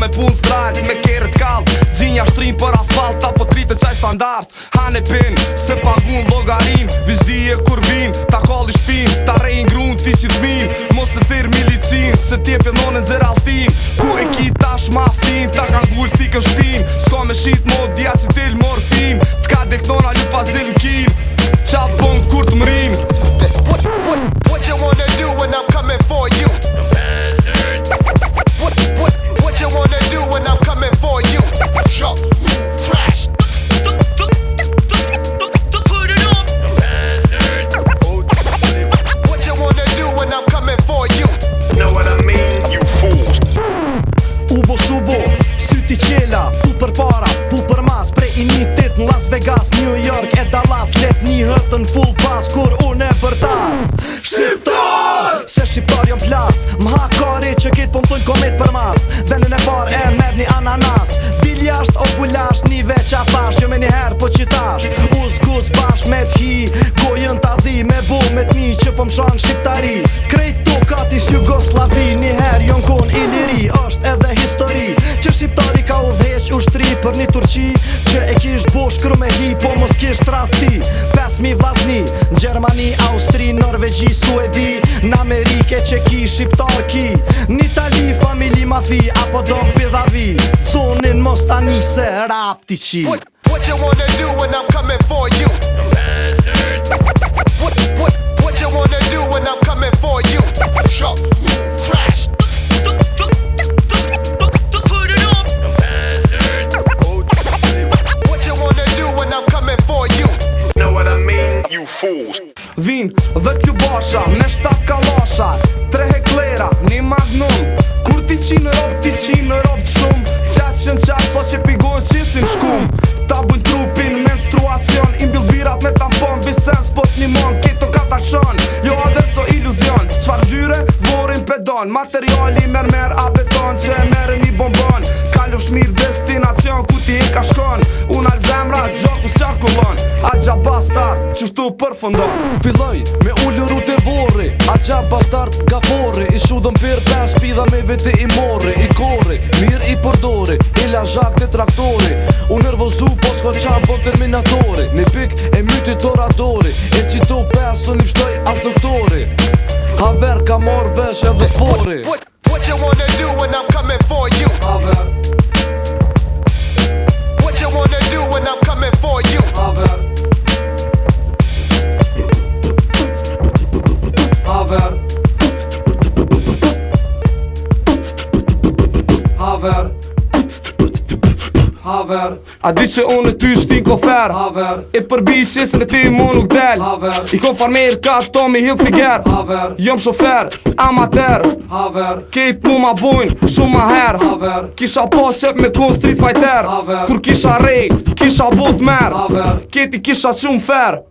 me pun strajt, me keret kalt Gjinja shtrim për asfalt, apo tritë qaj standart Hane pin, se pagun logarin Vizdije kur vin, ta kalli shpin Ta rejn grun, ti si t'min Mos të thirë milicin, se t'je pëllon e nxer altin Ku e ki tash ma fin, ta kan gull thikën shpin Ska me shit mod, dja si t'il morfin T'ka deknona lu pa zil n'kin Qa pën kur t'mrim What you wanna do when I'm coming for you? What you wanna do when I'm coming for you? Drop, crash. Put it on. What you wanna do when I'm coming for you? Know what I mean, you fools. Ubo subo, syti qela, pu për para, pu për mas Prej imitit në Las Vegas, New York e Dallas Let një hëtën full pass, kur unë e vërtas Shqiptar! Se shqiptar jom plas, m'ha kari që kitë po m'tull komit për mas Venin e par e merr një ananas Biljasht o gulasht, një veq afash Jo me njëherë po qitash Uz guz bash me t'hi Gojën t'a dhi me bo me t'ni që po m'shan shqiptari Krejt tokat ish Jugoslavi Njëherë jon kon Iliri është edhe histori Që shqiptari ka udheq ushtri për një Turqi Që e kish bosh kru me hi po mos kish trafti 5.000 vlazni Në Gjermani, Austri, Norvegji, Suedi Në Amerike që ki shqiptar ki Në Itali, familji mafi Apo do m'pidhavi Zonin mos tani se rap t'i qi What you wanna do when I'm coming for you? What you wanna do when I'm coming for you? Drop, crash. Put it on. What you wanna do when I'm coming for you? Know what I mean, you fools. Vin dhe t'ju basha, me 7 kalasha 3 heklera, një magnum Kur ti qi në rob, ti qi në rob t'shum Qas që në qas, po që pigojnë qisin shkum Ta bujnë trupin, menstruacion Imbil birat me tampon, Vicens po t'limon Keto kata shon, jo adreso iluzion Qfar gjyre, vorin pedon Materiali mermer, a beton Që e mere një bonbon Kallush mirë destinacion, ku ti e ka shkon Unë al zemra, gjoku s'qarkullon A gja bastard, qështu përfundon Filloj me ulluru të vorri A gja bastard gafori I shudhëm për 5 pidha me vete i morri I kori, mirë i përdori I la zhak të traktori U nervozu po s'ko qam po terminatori Një pik e myti toradori E qito 5 unë i pshtoj as doktori Haver ka mor vesh edhe fori What you wanna do when I'm coming for you? Haver What you wanna do when I'm coming for you? Haver Haver Haver Haver A di që unë ty shtin kofer Haver I përbi qesën e ti mu nuk del Haver I kon farmer ka Tommy Hilfiger Haver Jom shofer, amater Haver Kejt mu ma bujnë shumë ma her Haver Kisha pas qep me kon street fighter Haver Kur kisha rejt, kisha bot mer Haver Kejt I kisha qumë fer